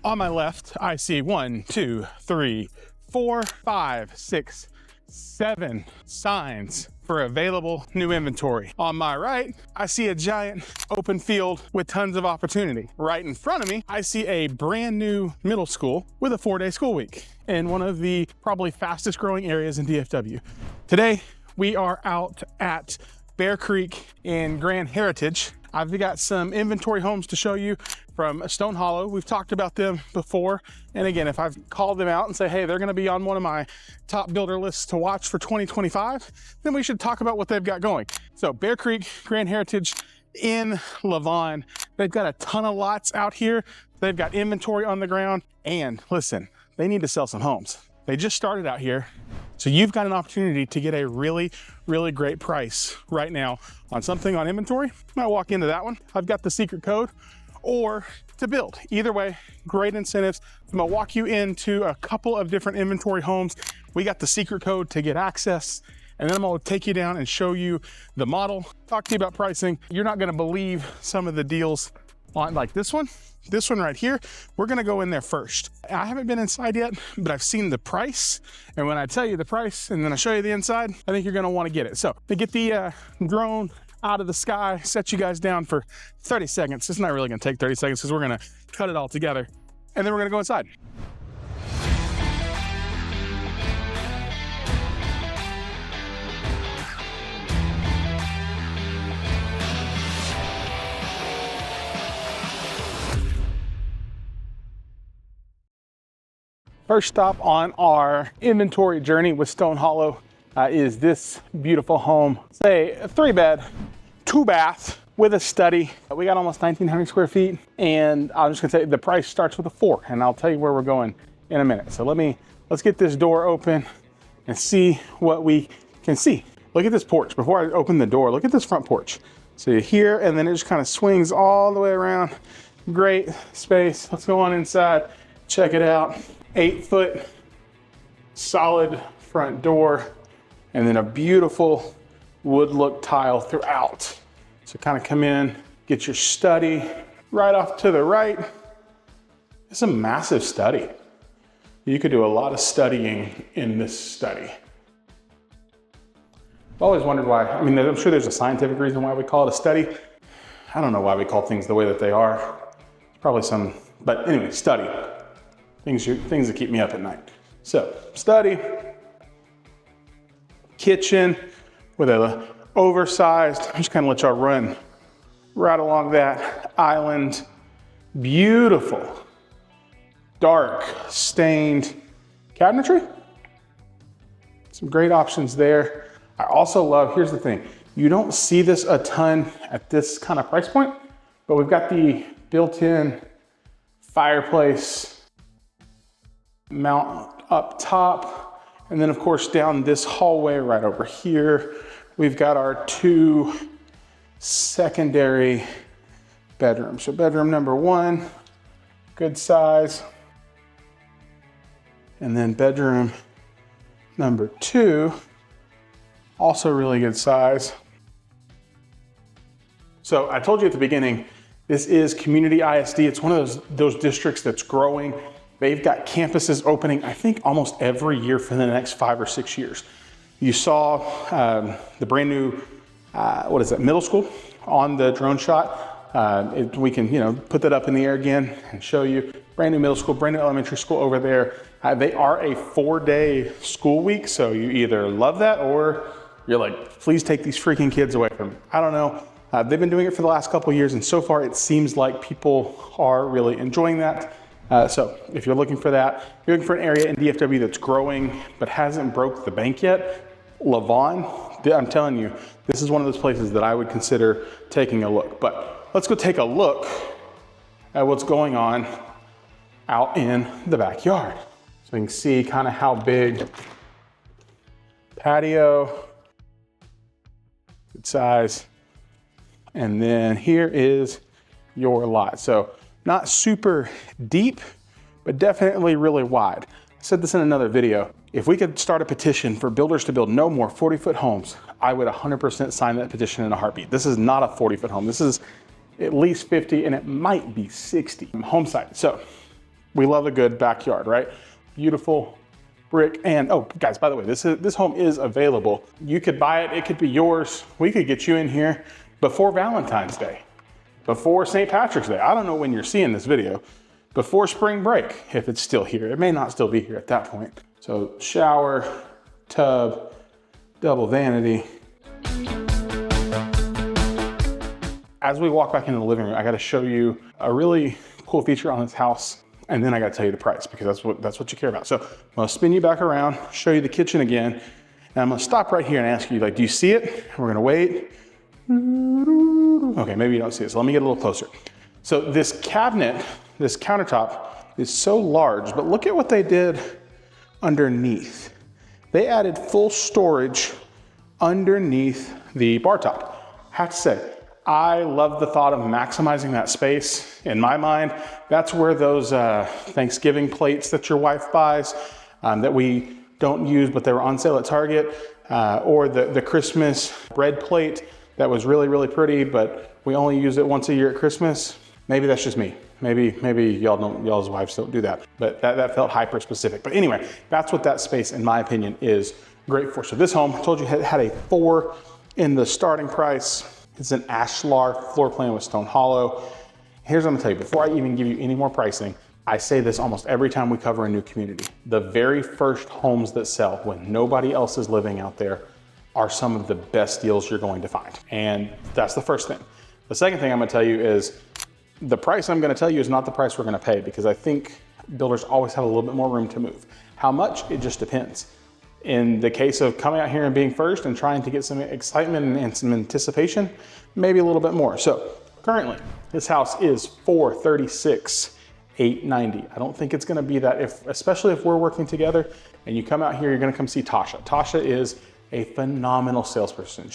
On my left, I see 1, 2, 3, 4, 5, 6, 7 signs for available new inventory. On my right, I see a giant open field with tons of opportunity. Right in front of me, I see a brand new middle school with a 4-day school week in one of the probably fastest growing areas in DFW. Today, we are out at Bear Creek in Grand Heritage. I've got some inventory homes to show you from Stonehollow. We've talked about them before. And again, if I've called them out and say, hey, they're gonna be on one of my top builder lists to watch for 2025, then we should talk about what they've got going. So Bear Creek, Grand Heritage in Lavon. They've got a ton of lots out here. They've got inventory on the ground. And listen, they need to sell some homes. They just started out here. So you've got an opportunity to get a really, really great price right now on something on inventory. I might walk into that one. I've got the secret code or to build. Either way, great incentives. I'm gonna walk you into a couple of different inventory homes. We got the secret code to get access, and then I'm gonna take you down and show you the model, talk to you about pricing. You're not gonna believe some of the deals on like this one right here. We're gonna go in there first. I haven't been inside yet, but I've seen the price. And when I tell you the price and then I show you the inside, I think you're gonna wanna get it. So to get the drone out of the sky, set you guys down for 30 seconds. It's not really gonna take 30 seconds because we're gonna cut it all together. And then we're gonna go inside. First stop on our inventory journey with Stonehollow is this beautiful home. It's a 3-bed, 2-bath with a study. We got almost 1,900 square feet, and I'm just gonna say the price starts with a 4, and I'll tell you where we're going in a minute. So let's get this door open and see what we can see. Look at this porch. Before I open the door, look at this front porch. So you're here, and then it just kind of swings all the way around. Great space. Let's go on inside, check it out. 8-foot solid front door, and then a beautiful wood look tile throughout. So kind of come in, get your study right off to the right. It's a massive study. You could do a lot of studying in this study. I've always wondered why. I mean, I'm sure there's a scientific reason why we call it a study. I don't know why we call things the way that they are. Probably some, but anyway, study. Things that keep me up at night. So, study, kitchen with a oversized, I'm just gonna let y'all run right along that island. Beautiful, dark, stained cabinetry. Some great options there. I also love, here's the thing, you don't see this a ton at this kind of price point, but we've got the built-in fireplace mount up top. And then of course down this hallway right over here, we've got our 2 secondary bedrooms. So bedroom number 1, good size. And then bedroom number 2, also really good size. So I told you at the beginning, this is Community ISD. It's one of those districts that's growing. They've got campuses opening, I think, almost every year for the next 5 or 6 years. You saw the brand new, middle school on the drone shot. We can, put that up in the air again and show you. Brand new middle school, brand new elementary school over there. They are a 4-day school week, so you either love that or you're like, please take these freaking kids away from me. I don't know. They've been doing it for the last couple of years, and so far it seems like people are really enjoying that. So if you're looking for that, you're looking for an area in DFW that's growing but hasn't broke the bank yet, Lavon, I'm telling you, this is one of those places that I would consider taking a look. But let's go take a look at what's going on out in the backyard. So you can see kind of how big patio, good size. And then here is your lot. So not super deep, but definitely really wide. I said this in another video. If we could start a petition for builders to build no more 40-foot homes, I would 100% sign that petition in a heartbeat. This is not a 40-foot home. This is at least 50, and it might be 60 home site. So We love a good backyard, right? Beautiful brick. And oh, guys, by the way, this home is available. You could buy it. It could be yours. We could get you in here before Valentine's Day, before St. Patrick's Day. I don't know when you're seeing this video. Before spring break, if it's still here. It may not still be here at that point. So shower, tub, double vanity. As we walk back into the living room, I gotta show you a really cool feature on this house, and then I gotta tell you the price, because that's what you care about. So I'm gonna spin you back around, show you the kitchen again, and I'm gonna stop right here and ask you, like, do you see it? We're gonna wait. Okay, maybe you don't see it, so let me get a little closer. So this cabinet, this countertop is so large, but look at what they did underneath. They added full storage underneath the bar top. I have to say, I love the thought of maximizing that space. In my mind, that's where those Thanksgiving plates that your wife buys that we don't use, but they were on sale at Target, or the Christmas bread plate that was really, really pretty, but we only use it once a year at Christmas. Maybe that's just me. Maybe y'all's wives don't do that, but that felt hyper specific. But anyway, that's what that space, in my opinion, is great for. So this home, I told you, had a 4 in the starting price. It's an ashlar floor plan with Stonehollow. Here's what I'm gonna tell you, before I even give you any more pricing, I say this almost every time we cover a new community. The very first homes that sell when nobody else is living out there are some of the best deals you're going to find. And that's the first thing. The second thing I'm gonna tell you is the price I'm gonna tell you is not the price we're gonna pay, because I think builders always have a little bit more room to move. How much? It just depends. In the case of coming out here and being first and trying to get some excitement and some anticipation, maybe a little bit more. So currently, this house is $436,890. I don't think it's gonna be that, especially if we're working together and you come out here, you're gonna come see Tasha. Tasha is a phenomenal salesperson.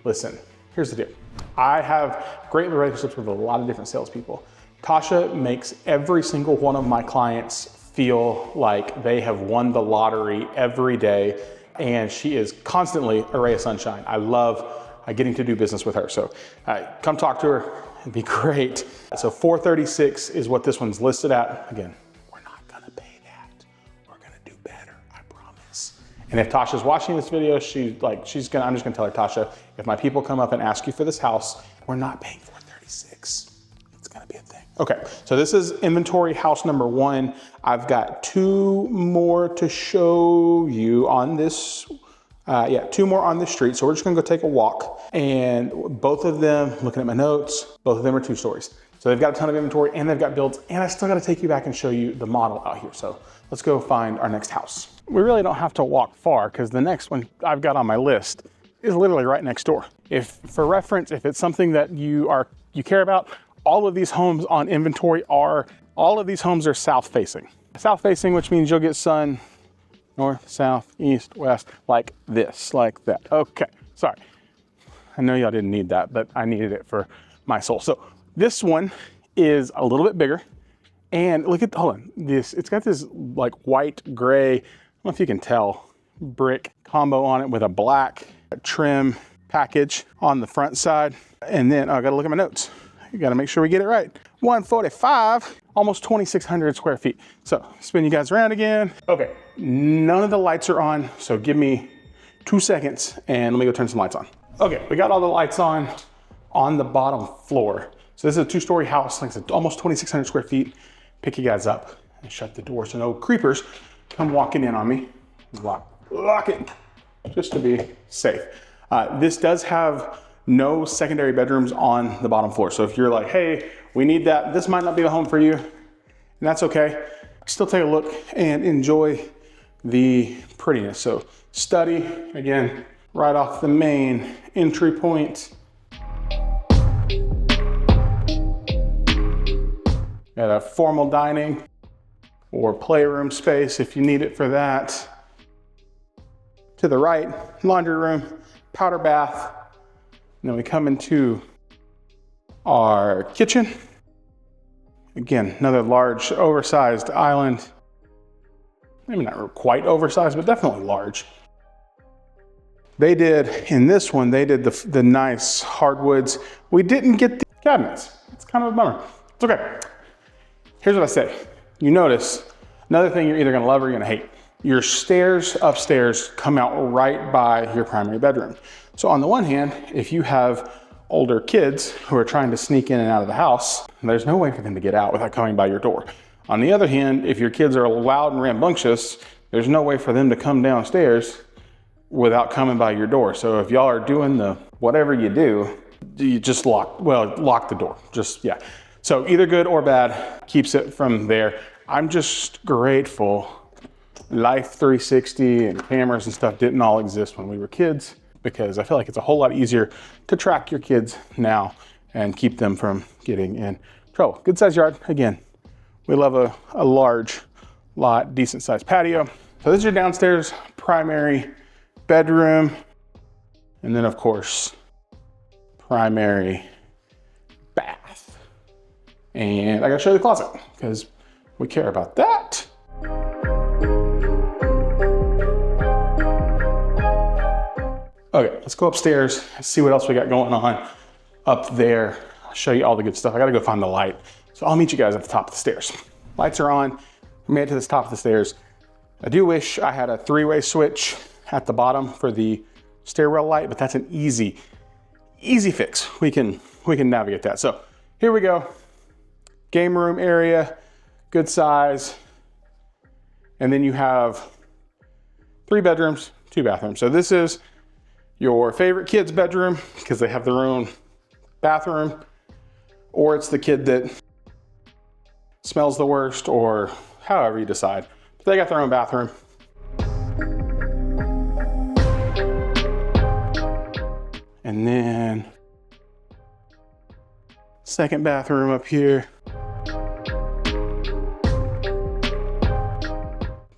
Listen, here's the deal. I have great relationships with a lot of different salespeople. Tasha makes every single one of my clients feel like they have won the lottery every day, and she is constantly a ray of sunshine. I love getting to do business with her. So come talk to her, it'd be great. So 436 is what this one's listed at. Again, we're not gonna pay that. We're gonna do better, I promise. And if Tasha's watching this video, I'm just gonna tell her, Tasha, if my people come up and ask you for this house, we're not paying 436. It's gonna be a thing. Okay, so this is inventory house number 1. I've got 2 more to show you on this. 2 more on this street. So we're just gonna go take a walk, and both of them, looking at my notes, both of them are 2 stories. So they've got a ton of inventory and they've got builds, and I still gotta take you back and show you the model out here. So let's go find our next house. We really don't have to walk far, because the next one I've got on my list is literally right next door. For reference, if it's something that you care about, all of these homes on inventory are south facing. South facing, which means you'll get sun north, south, east, west, like this, like that. Okay, sorry. I know y'all didn't need that, but I needed it for my soul. So this one is a little bit bigger, and look at, hold on, it's got this like white, gray, I don't know if you can tell, brick combo on it with a black trim package on the front side. And then I gotta look at my notes. You gotta make sure we get it right. 145, almost 2,600 square feet. So spin you guys around again. Okay, none of the lights are on, so give me 2 seconds and let me go turn some lights on. Okay, we got all the lights on the bottom floor. So this is a 2-story house, like I said, almost 2,600 square feet. Pick you guys up and shut the door so no creepers come walking in on me. Lock it, just to be safe. This does have no secondary bedrooms on the bottom floor. So if you're like, hey, we need that, this might not be the home for you, and that's okay. Still take a look and enjoy the prettiness. So study, again, right off the main entry point. Got a formal dining or playroom space if you need it for that. To the right, laundry room, powder bath. And then we come into our kitchen. Again, another large, oversized island. Maybe not quite oversized, but definitely large. They did, in this one, they did the nice hardwoods. We didn't get the cabinets. It's kind of a bummer. It's okay. Here's what I say. you notice another thing you're either gonna love or you're gonna hate. Your stairs upstairs come out right by your primary bedroom. So on the one hand, if you have older kids who are trying to sneak in and out of the house, there's no way for them to get out without coming by your door. On the other hand, if your kids are loud and rambunctious, there's no way for them to come downstairs without coming by your door. So if y'all are doing the whatever you do, you just lock the door. Yeah. So either good or bad, keeps it from there. I'm just grateful Life 360 and cameras and stuff didn't all exist when we were kids, because I feel like it's a whole lot easier to track your kids now and keep them from getting in trouble. Good size yard. Again, we love a large lot, decent sized patio. So this is your downstairs primary bedroom. And then of course, primary bath. And I gotta show you the closet because we care about that. Okay, let's go upstairs, see what else we got going on up there. I'll show you all the good stuff. I gotta go find the light. So I'll meet you guys at the top of the stairs. Lights are on, we made it to the top of the stairs. I do wish I had a 3-way switch at the bottom for the stairwell light, but that's an easy fix. We can navigate that. So here we go. Game room area, good size. And then you have 3 bedrooms, 2 bathrooms. So this is your favorite kid's bedroom because they have their own bathroom, or it's the kid that smells the worst, or however you decide. But they got their own bathroom. And then second bathroom up here.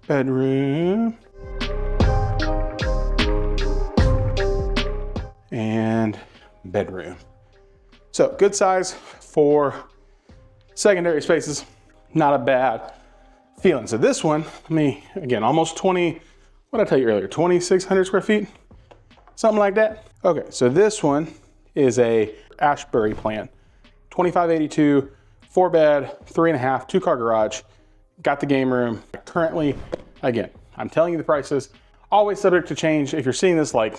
Bedroom. And bedroom. So good size for secondary spaces, not a bad feeling. So this one, again, almost 20, what did I tell you earlier, 2,600 square feet, something like that. Okay, so this one is a Ashbury plan, 2582, 4-bed, 3.5, 2-car garage, got the game room. Currently, again, I'm telling you the prices, always subject to change. If you're seeing this like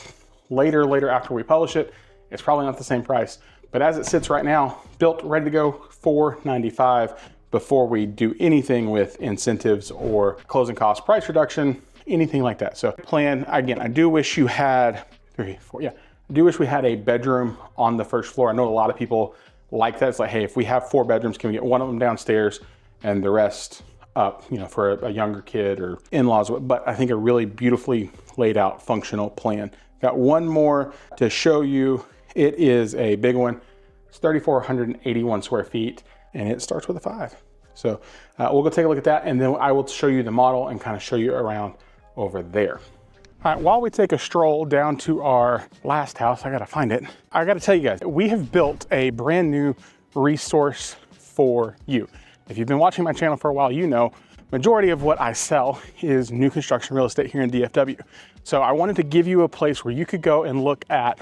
later after we publish it, it's probably not the same price. But as it sits right now, built, ready to go, $495 before we do anything with incentives or closing cost price reduction, anything like that. So plan, again, I do wish you had I do wish we had a bedroom on the first floor. I know a lot of people like that. It's like, hey, if we have 4 bedrooms, can we get one of them downstairs and the rest up, for a younger kid or in-laws? But I think a really beautifully laid out functional plan. Got one more to show you. It is a big one. It's 3,481 square feet and it starts with a 5. So we'll go take a look at that, and then I will show you the model and kind of show you around over there. All right, while we take a stroll down to our last house, I gotta find it. I gotta tell you guys, we have built a brand new resource for you. If you've been watching my channel for a while, you know, majority of what I sell is new construction real estate here in DFW. So I wanted to give you a place where you could go and look at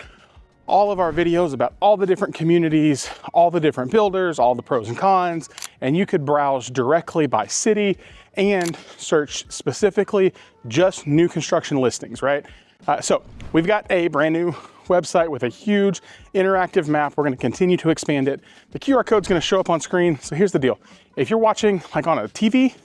all of our videos about all the different communities, all the different builders, all the pros and cons, and you could browse directly by city and search specifically just new construction listings, right? So we've got a brand new website with a huge interactive map. We're gonna continue to expand it. The QR code's gonna show up on screen. So here's the deal. If you're watching like on a TV,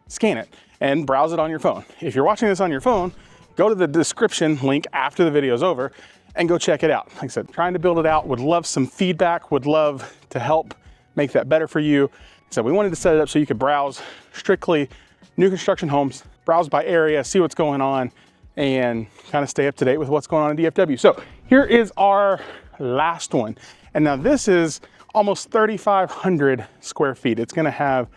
scan it and browse it on your phone. If you're watching this on your phone, go to the description link after the video's over and go check it out. Like I said, trying to build it out, would love some feedback, would love to help make that better for you. So we wanted to set it up so you could browse strictly new construction homes, browse by area, see what's going on, and kind of stay up to date with what's going on in DFW. So here is our last one. And now this is almost 3,500 square feet. It's gonna have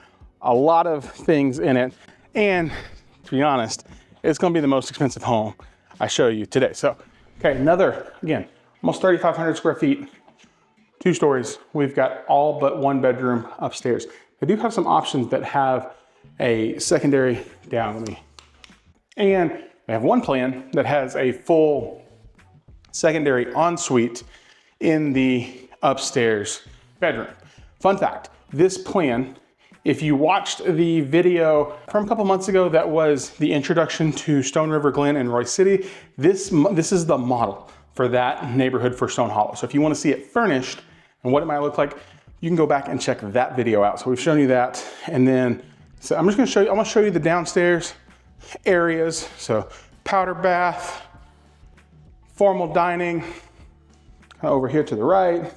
a lot of things in it. And to be honest, it's gonna be the most expensive home I show you today. So, okay, another, again, almost 3,500 square feet, 2 stories. We've got all but 1 bedroom upstairs. They do have some options that have a secondary down. And they have one plan that has a full secondary ensuite in the upstairs bedroom. Fun fact, this plan If you watched the video from a couple months ago, that was the introduction to Stone River Glen and Royce City. This is the model for that neighborhood for Stonehollow. So if you want to see it furnished and what it might look like, you can go back and check that video out. So we've shown you that. And then, so I'm just gonna show you the downstairs areas. So powder bath, formal dining, over here to the right.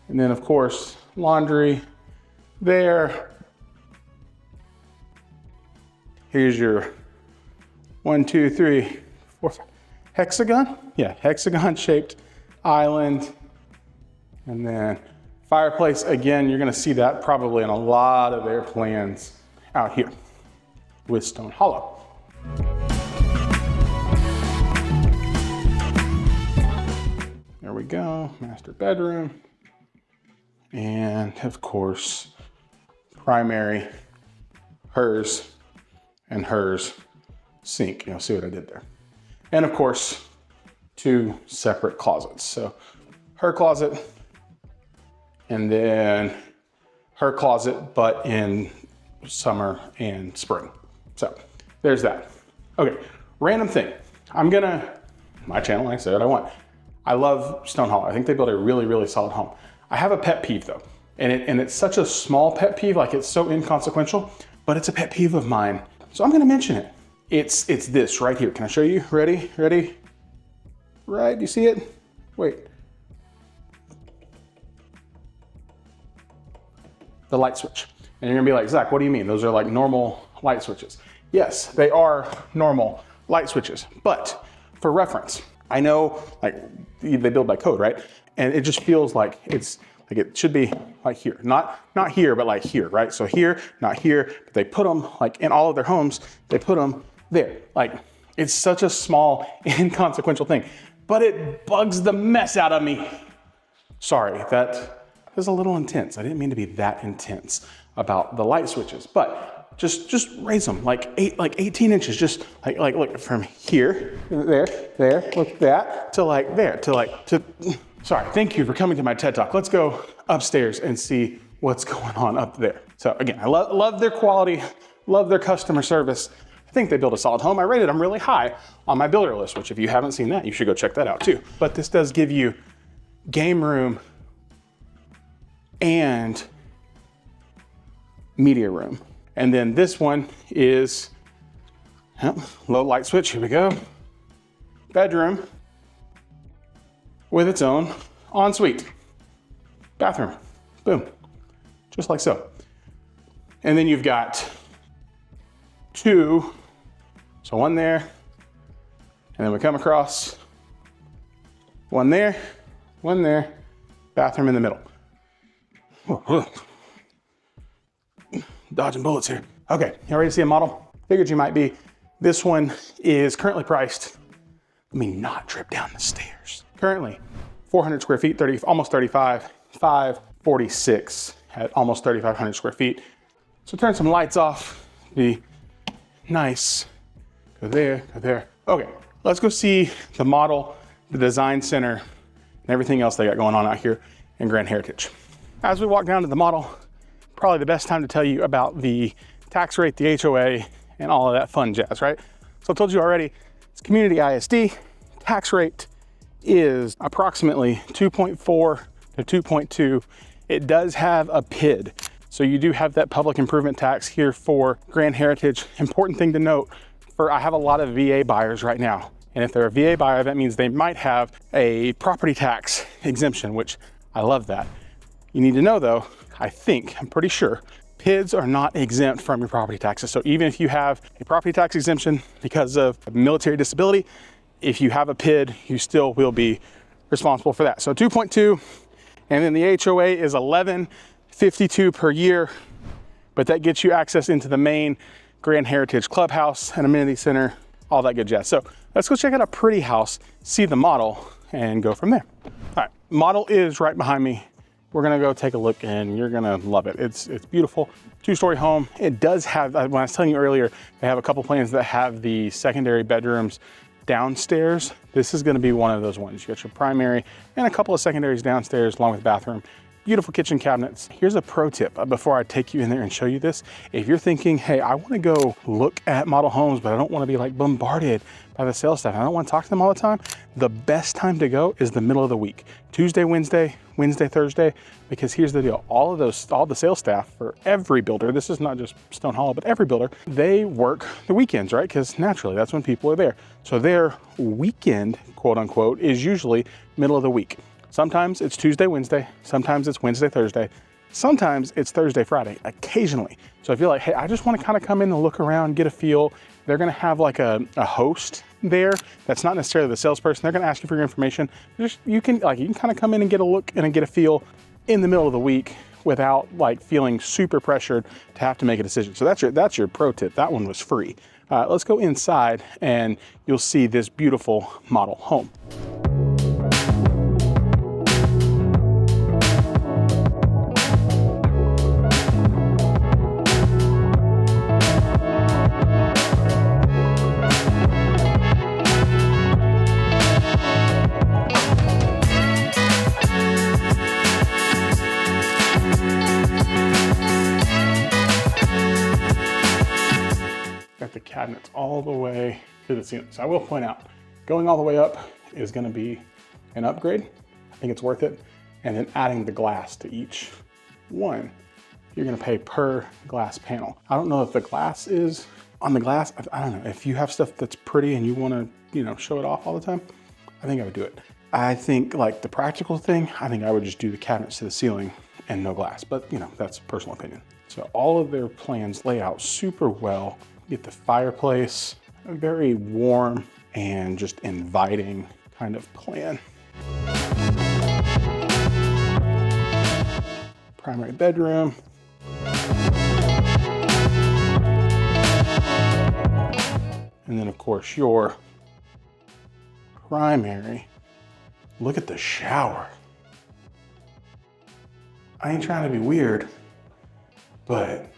And then of course, laundry there. Here's your 1, 2, 3, 4, hexagon? Yeah, hexagon shaped island. And then fireplace, again, you're gonna see that probably in a lot of their plans out here with Stonehollow. There we go, master bedroom. And of course, primary, hers, and hers sink. You'll see what I did there. And of course, 2 separate closets. So her closet, and then her closet, but in summer and spring. So there's that. Okay, random thing. My channel, like I said, I love Stonehollow. I think they built a really, really solid home. I have a pet peeve though, and it's such a small pet peeve, like it's so inconsequential, but it's a pet peeve of mine. So I'm gonna mention it. It's this right here. Can I show you? Ready? Right, do you see it? Wait. The light switch. And you're gonna be like, Zach, what do you mean? Those are like normal light switches. Yes, they are normal light switches, but for reference, I know like they build by code, right? And it just feels like it's like it should be like here, not here, but like here, right? So here, not here, but they put them like in all of their homes, they put them there. Like it's such a small, inconsequential thing, but it bugs the mess out of me. Sorry, that is a little intense. I didn't mean to be that intense about the light switches, but just raise them like 18 inches, just like look from here, there, look that, to like there, to sorry, thank you for coming to my TED Talk. Let's go upstairs and see what's going on up there. So again, I love their quality, love their customer service. I think they built a solid home. I rated them really high on my builder list, which if you haven't seen that, you should go check that out too. But this does give you game room and media room. And then this one is low light switch, here we go. Bedroom with its own ensuite. Bathroom, boom, just like so. And then you've got 2, so 1 there, and then we come across 1 there, 1 there, bathroom in the middle. Dodging bullets here. Okay, you ready to see a model? Figured you might be. This one is currently priced, let me not trip down the stairs. Currently, 400 square feet, almost 35, 546 at almost 3,500 square feet. So turn some lights off, be nice. Go there, go there. Okay, let's go see the model, the design center, and everything else they got going on out here in Grand Heritage. As we walk down to the model, probably the best time to tell you about the tax rate, the HOA, and all of that fun jazz, right? So I told you already, it's community ISD. Tax rate is approximately 2.4 to 2.2. It does have a PID. So you do have that public improvement tax here for Grand Heritage. Important thing to note, I have a lot of VA buyers right now. And if they're a VA buyer, that means they might have a property tax exemption, which I love that. You need to know though, I'm pretty sure, PIDs are not exempt from your property taxes. So even if you have a property tax exemption because of military disability, if you have a PID, you still will be responsible for that. So 2.2, and then the HOA is 1152 per year, but that gets you access into the main Grand Heritage Clubhouse and amenity center, all that good jazz. So let's go check out a pretty house, see the model, and go from there. All right, model is right behind me. We're gonna go take a look and you're gonna love it. It's beautiful, 2-story home. It does have, when I was telling you earlier, they have a couple plans that have the secondary bedrooms downstairs. This is gonna be one of those ones. You got your primary and a couple of secondaries downstairs along with bathroom. beautiful kitchen cabinets. Here's a pro tip before I take you in there and show you this. If you're thinking, hey, I want to go look at model homes, but I don't want to be like bombarded by the sales staff, I don't want to talk to them all the time, the best time to go is the middle of the week. Tuesday, Wednesday, Thursday, because here's the deal. All the sales staff for every builder, this is not just Stonehollow, but every builder, they work the weekends, right? Because naturally, that's when people are there. So their weekend, quote unquote, is usually middle of the week. Sometimes it's Tuesday, Wednesday, sometimes it's Wednesday, Thursday, sometimes it's Thursday, Friday, occasionally. So if you're like, hey, I just want to kind of come in and look around, get a feel, they're going to have like a host there that's not necessarily the salesperson. They're going to ask you for your information. You can kind of come in and get a look and get a feel in the middle of the week without like feeling super pressured to have to make a decision. So that's your pro tip. That one was free. Let's go inside and you'll see this beautiful model home. The cabinets all the way to the ceiling. So I will point out, going all the way up is going to be an upgrade. I think it's worth it. And then adding the glass to each one, you're going to pay per glass panel. I don't know if the glass is on the glass. I don't know. If you have stuff that's pretty and you want to, show it off all the time, I think I would do it. I think like the practical thing, I think I would just do the cabinets to the ceiling and no glass, but that's personal opinion. So all of their plans lay out super well. Get the fireplace, a very warm and just inviting kind of plan. Primary bedroom. And then of course your primary. Look at the shower. I ain't trying to be weird, but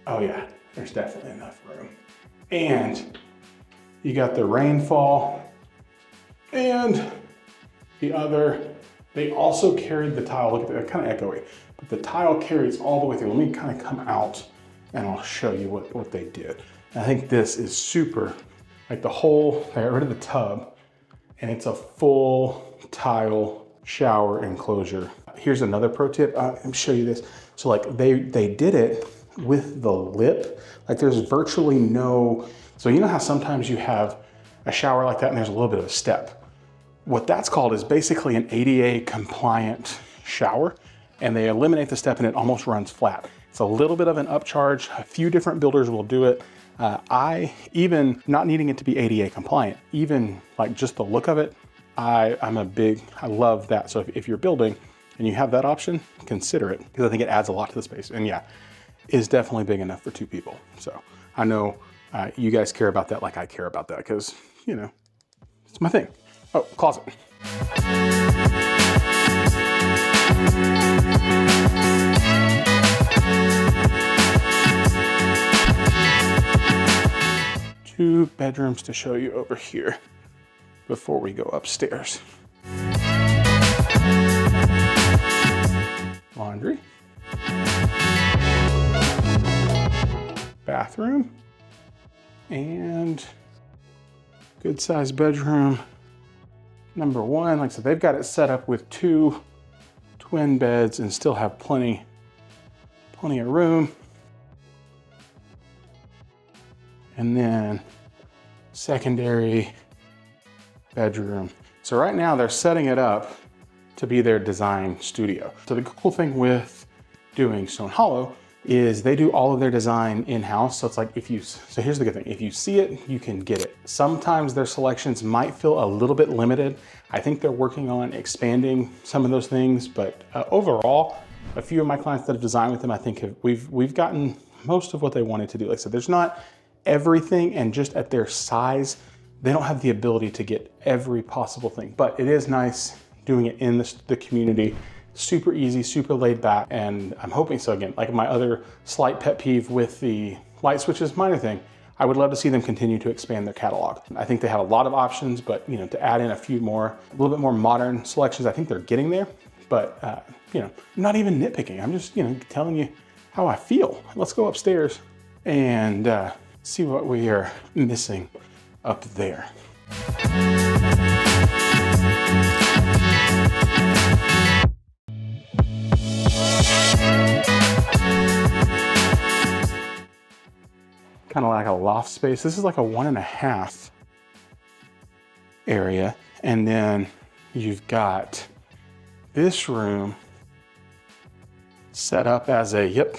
oh yeah. There's definitely enough room. And you got the rainfall and they also carried the tile. Look at that, kind of echoey, but the tile carries all the way through. Let me kind of come out and I'll show you what they did. And I think this is super, like they got rid of the tub and it's a full tile shower enclosure. Here's another pro tip. Let me show you this. So like they did it with the lip, like there's virtually no, so you know how sometimes you have a shower like that and there's a little bit of a step. What that's called is basically an ADA compliant shower, and they eliminate the step and it almost runs flat. It's a little bit of an upcharge. A few different builders will do it. I, even not needing it to be ADA compliant, even like just the look of it, I love that. So if you're building and you have that option, consider it, because I think it adds a lot to the space. And yeah, is definitely big enough for 2 people. So I know you guys care about that like I care about that, because, it's my thing. Oh, closet. Two bedrooms to show you over here before we go upstairs. Laundry. Bathroom. And good sized bedroom number 1. Like I said, they've got it set up with 2 twin beds and still have plenty of room. And then secondary bedroom. So right now they're setting it up to be their design studio. So the cool thing with doing Stonehollow is they do all of their design in-house. So it's like so here's the good thing. If you see it, you can get it. Sometimes their selections might feel a little bit limited. I think they're working on expanding some of those things, but overall, a few of my clients that have designed with them, I think we've gotten most of what they wanted to do. Like I said, there's not everything, and just at their size, they don't have the ability to get every possible thing, but it is nice doing it in the community. Super easy, super laid back, and I'm hoping so. Again, like my other slight pet peeve with the light switches, minor thing, I would love to see them continue to expand their catalog. I think they have a lot of options, but to add in a few more, a little bit more modern selections, I think they're getting there. But, you know, I'm not even nitpicking. I'm just, you know, telling you how I feel. Let's go upstairs and see what we are missing up there. Kind of like a loft space. This is like a 1.5 area. And then you've got this room set up as a,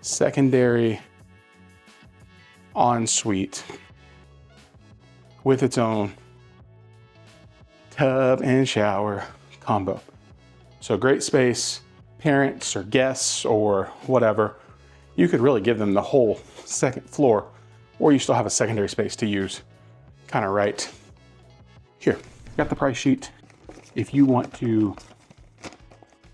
secondary ensuite with its own tub and shower combo. So great space, parents or guests or whatever, you could really give them the whole second floor, or you still have a secondary space to use kind of right here. Got the price sheet. If you want to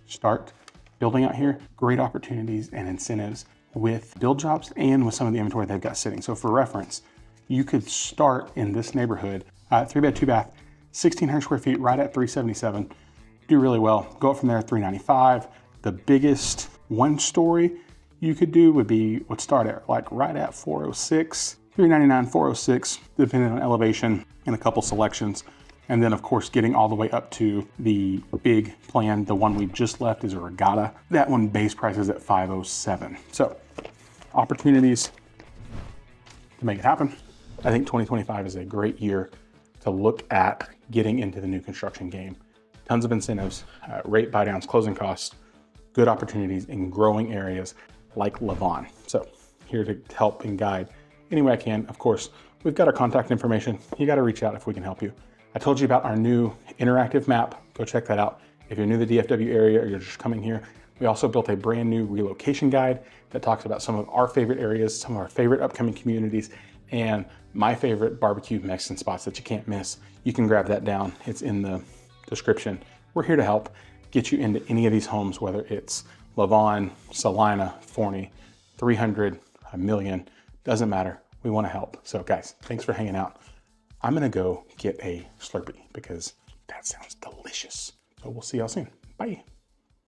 start building out here, great opportunities and incentives with build jobs and with some of the inventory they've got sitting. So for reference, you could start in this neighborhood, 3-bed, 2-bath, 1,600 square feet, right at $377. Do really well. Go up from there at $395. The biggest 1-story you could do would start at like right at $406, $399, $406, depending on elevation and a couple selections. And then of course, getting all the way up to the big plan, the one we just left is a Regatta. That one base price is at $507. So opportunities to make it happen. I think 2025 is a great year to look at getting into the new construction game. Tons of incentives, rate buy downs, closing costs, good opportunities in growing areas like Lavon. So here to help and guide any way I can. Of course, we've got our contact information. You got to reach out if we can help you. I told you about our new interactive map. Go check that out. If you're new to the DFW area or you're just coming here, we also built a brand new relocation guide that talks about some of our favorite areas, some of our favorite upcoming communities, and my favorite barbecue Mexican spots that you can't miss. You can grab that down. It's in the description. We're here to help get you into any of these homes, whether it's Lavon, Salina, Forney, 300, a million, doesn't matter. We want to help. So guys, thanks for hanging out. I'm gonna go get a Slurpee because that sounds delicious. So we'll see y'all soon. Bye.